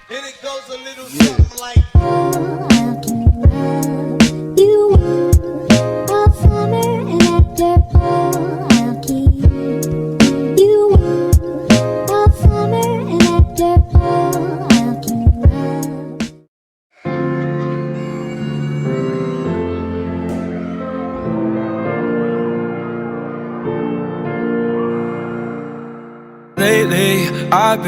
And it goes a little something like you all summer and after I'll keep you all summer and after I'll keep Lately, I've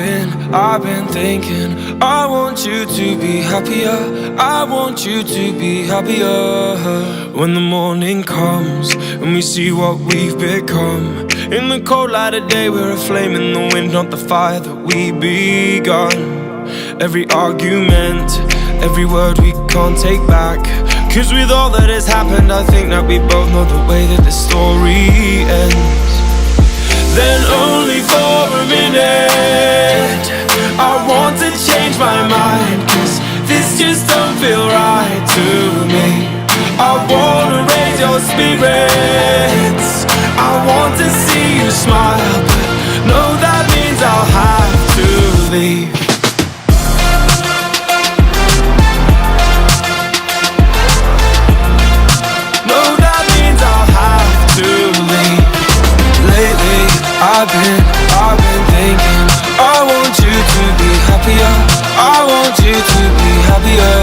been thinking I want you to be happier, I want you to be happier. When the morning comes and we see what we've become, in the cold light of day we're a flame in the wind, not the fire that we begun. Every argument, every word we can't take back, 'cause with all that has happened I think that we both know the way that the story ends. Then only for a minute I want to change my mind, 'cause this just don't feel right to me. I wanna raise your spirits, I want to see you smile, but no, that means I'll have to leave. No, that means I'll have to leave. Lately, I've been thinking I want you to be happier, I want you to be happier.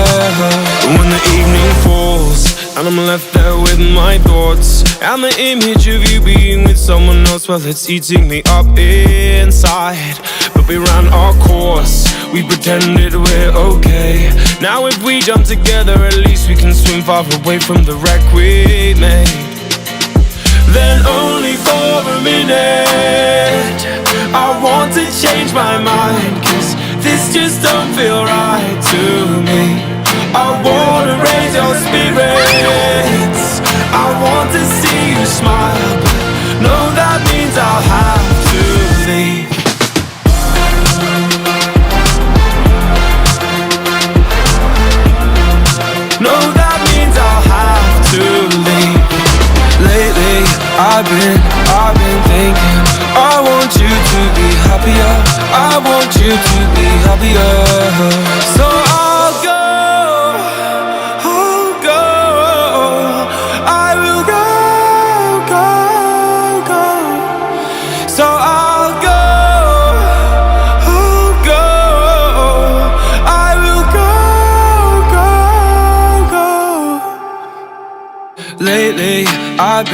When the evening falls and I'm left there with my thoughts, and the image of you being with someone else, well, it's eating me up inside. But we ran our course, we pretended we're okay. Now if we jump together, at least we can swim far away from the wreck we made. Then only for a minute I want to change my mind, 'cause this just don't feel right to me. I wanna raise your spirits, I want to see you smile, but no, that means I'll have to leave. No, that means I'll have to leave. Lately, I've been thinking I want you to be happier, I want you to be happier. So I'll go, I will go. So I'll go, I will go. Lately, I've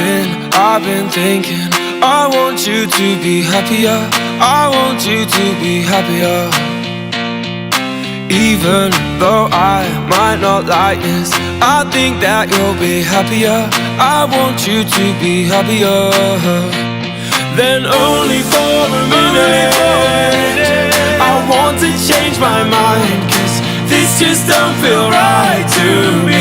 been thinking I want you to be happier, I want you to be happier. Even though I might not like this, I think that you'll be happier, I want you to be happier. Then only for a minute I want to change my mind, 'cause this just don't feel right to me.